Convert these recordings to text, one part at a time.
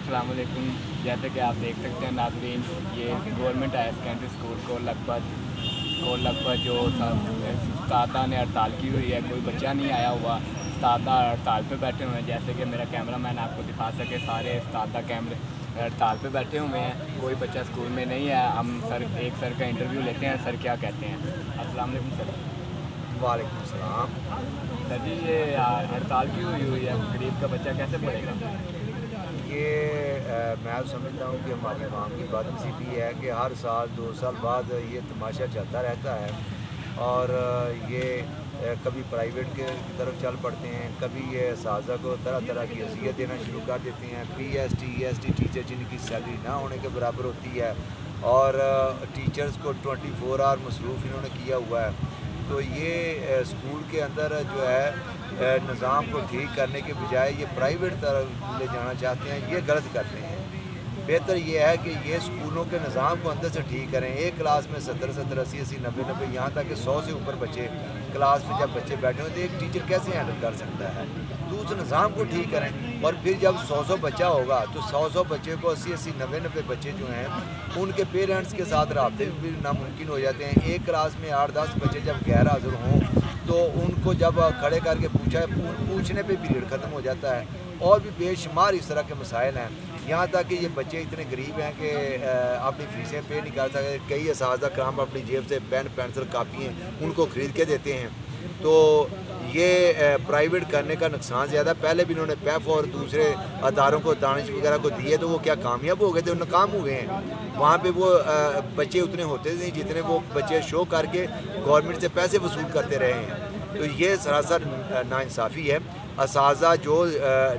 अस्सलाम वालेकुम। जैसे कि आप देख सकते हैं नाज़रीन, ये गवर्नमेंट हायर सेकेंडरी स्कूल को लगभग जो उस्तादा ने हड़ताल की हुई है, कोई बच्चा नहीं आया हुआ, उस्तादा हड़ताल पे बैठे हुए हैं। जैसे कि मेरा कैमरा मैन आपको दिखा सके, सारे उस्तादा कैमरे हड़ताल पे बैठे हुए हैं, कोई बच्चा स्कूल में नहीं है। हम एक सर का इंटरव्यू लेते हैं। सर क्या कहते हैं? अस्सलाम वालेकुम सर। वालेकुम सलाम। सर जी, ये हड़ताल की हुई है, गरीब का बच्चा कैसे पढ़ेगा? ये मैं समझता हूँ कि हमारी आवाम की बदनसीबी है कि हर साल 2 साल बाद ये तमाशा चलता रहता है और ये कभी प्राइवेट की तरफ चल पड़ते हैं, कभी ये असातिज़ा को तरह तरह की अज़ियत देना शुरू कर देते हैं। PST EST टीचर जिनकी सैलरी ना होने के बराबर होती है और टीचर्स को 24 आवर मसरूफ़ इन्होंने किया हुआ है। तो ये स्कूल के अंदर जो है निज़ाम को ठीक करने के बजाय ये प्राइवेट तरफ ले जाना चाहते हैं, ये गलत करते हैं। बेहतर ये है कि ये स्कूलों के निज़ाम को अंदर से ठीक करें। एक क्लास में 70 80 80 90 यहाँ तक कि 100 से ऊपर बच्चे क्लास में जब बच्चे बैठे हों तो एक टीचर कैसे हैंडल कर सकता है? तो उस निज़ाम को ठीक करें और फिर जब 100 बच्चा होगा तो 100 बच्चे को 80 80 90 बच्चे जो हैं उनके पेरेंट्स के साथ रब्ते भी नामुमकिन हो जाते हैं। एक क्लास में 8-10 बच्चे जब गैर हाज़िर हों तो उनको जब खड़े करके पूछने पे पीरियड ख़त्म हो जाता है। और भी बेशुमार इस तरह के मसाइल हैं। यहाँ तक कि ये बच्चे इतने गरीब हैं कि अपनी फ़ीसें पे नहीं कर सकते। कई असातिज़ा कराम अपनी जेब से पेन पेंसिल कापियाँ उनको ख़रीद के देते हैं। तो ये प्राइवेट करने का नुकसान ज़्यादा। पहले भी इन्होंने पैफ और दूसरे अदारों को दानिश वगैरह को दिए तो वो क्या कामयाब हो गए थे? नाकाम हुए हैं। वहाँ पे वो बच्चे उतने होते नहीं जितने वो बच्चे शो करके गवर्नमेंट से पैसे वसूल करते रहे हैं। तो ये सरासर नाइंसाफ़ी है। असातिज़ा जो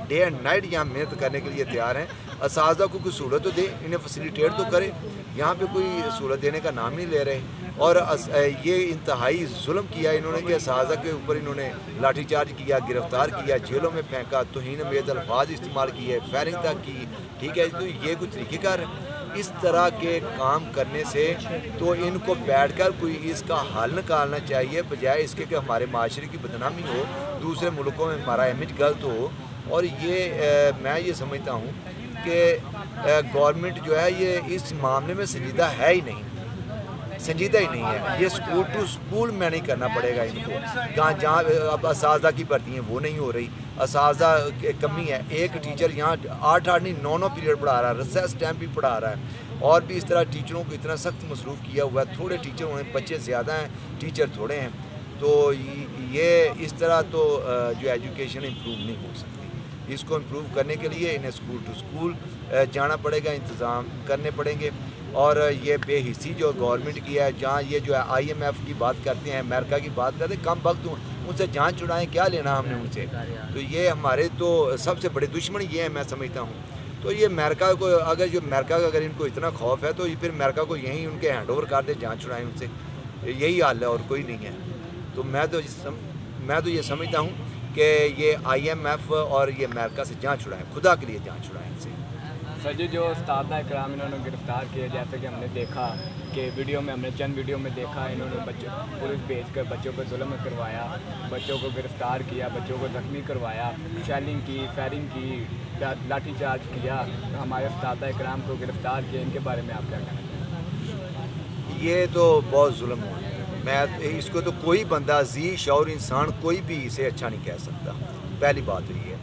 डे एंड नाइट यहाँ मेहनत करने के लिए तैयार हैं, असातिज़ा को कोई सहूलत तो दे, इन्हें फैसिलिटेट तो करे। यहाँ पे कोई सहूलत देने का नाम नहीं ले रहे। और ये इंतहाई जुल्म किया इन्होंने कि असातिज़ा के ऊपर इन्होंने लाठीचार्ज किया, गिरफ़्तार किया, जेलों में फेंका, तौहीन अमेज़ अल्फाज इस्तेमाल किए, फायरिंग तक की। ठीक है, तो ये कुछ तरीक़ेकार इस तरह के काम करने से तो इनको बैठकर कोई इसका हल निकालना चाहिए, बजाय इसके कि हमारे माशरे की बदनामी हो, दूसरे मुल्कों में हमारा इमेज गलत हो। और ये मैं ये समझता हूँ कि गवर्नमेंट जो है ये इस मामले में संजीदा है ही नहीं, संजीदा ही नहीं है। ये स्कूल टू स्कूल में नहीं करना पड़ेगा इनको। जहाँ अब असातिज़ा की भर्ती हैं वो नहीं हो रही, असातिज़ा कमी है। एक टीचर यहाँ 8 नहीं 9 पीरियड पढ़ा रहा है, रिसेस टाइम भी पढ़ा रहा है। और भी इस तरह टीचरों को इतना सख्त मसरूफ़ किया हुआ है। थोड़े टीचर होने, बच्चे ज़्यादा हैं, टीचर थोड़े हैं। तो ये इस तरह तो जो एजुकेशन इम्प्रूव नहीं हो सकती। इसको इम्प्रूव करने के लिए इन्हें स्कूल टू स्कूल जाना पड़ेगा, इंतज़ाम करने पड़ेंगे। और ये बेहिसी जो गवर्नमेंट की है, जहाँ ये जो है IMF की बात करते हैं, अमेरिका की बात करते हैं, कम वक्त उनसे जान छुड़ाएँ, क्या लेना हमने उनसे? तो ये हमारे तो सबसे बड़े दुश्मन ये है, मैं समझता हूँ। तो ये अमेरिका को अगर इनको इतना खौफ है तो ये फिर अमेरिका को यहीं उनके हैंड ओवर कर दे, जान छुड़ाएँ उनसे। यही हाल है और कोई नहीं है। तो मैं तो ये समझता हूँ कि ये IMF और ये अमेरिका से जान छुड़ाएँ, खुदा के लिए जान छुड़ाएँ इनसे। सर जी, जो उस्ताद इकराम इन्होंने गिरफ़्तार किए, जैसे कि हमने देखा कि हमने चंद वीडियो में देखा, इन्होंने पुलिस भेजकर बच्चों पर जुल्म करवाया, बच्चों को गिरफ़्तार किया, बच्चों को ज़ख्मी करवाया, शेलिंग की, फायरिंग की, लाठीचार्ज किया, हमारे उस्ताद इकराम को गिरफ़्तार किया। इनके बारे में आप क्या कहना चाहेंगे? ये तो बहुत जुल्म हुआ। मैं इसको तो कोई बंदा अज़ीज़ शौर इंसान कोई भी इसे अच्छा नहीं कह सकता। पहली बात तो ये है।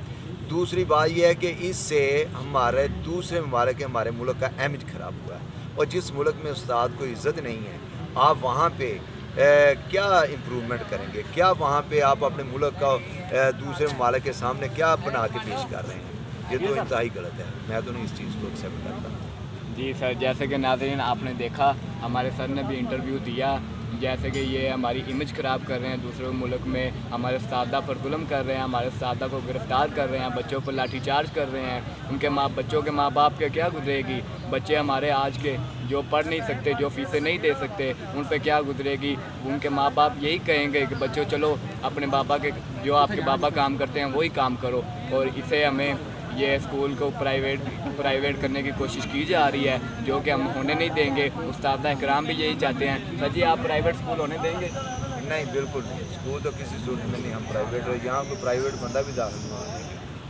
दूसरी बात यह है कि इससे हमारे दूसरे ममालिक हमारे मुल्क का इमेज ख़राब हुआ है। और जिस मुल्क में उस्ताद को इज़्ज़त नहीं है, आप वहाँ पे क्या इम्प्रूवमेंट करेंगे? क्या वहाँ पे आप अपने मुल्क का दूसरे ममालिक के सामने क्या बना के पेश कर रहे हैं? ये तो इंतहाई गलत है। मैं तो नहीं इस चीज़ को एक्सेप्ट करता। जी सर, जैसे कि नाज़रीन आपने देखा, हमारे सर ने भी इंटरव्यू दिया, जैसे कि ये हमारी इमेज ख़राब कर रहे हैं, दूसरे मुल्क में हमारे उस्तादा पर जुल्म कर रहे हैं, हमारे उस्तादा को गिरफ़्तार कर रहे हैं, बच्चों पर लाठीचार्ज कर रहे हैं। उनके बच्चों के माँ बाप के क्या गुजरेगी? बच्चे हमारे आज के जो पढ़ नहीं सकते, जो फ़ीसें नहीं दे सकते, उन पर क्या गुजरेगी? उनके माँ बाप यही कहेंगे कि बच्चों चलो अपने बाबा के, जो आपके बाबा काम करते हैं वही काम करो। और इसे हमें ये स्कूल को प्राइवेट करने की कोशिश की जा रही है, जो कि हम होने नहीं देंगे। उस्ताद इकराम भी यही चाहते हैं। सर जी, आप प्राइवेट स्कूल होने देंगे? नहीं, बिल्कुल नहीं। स्कूल तो किसी सूरत में नहीं हम प्राइवेट, यहाँ कोई प्राइवेट बंदा भी दाखिल नहीं होगा।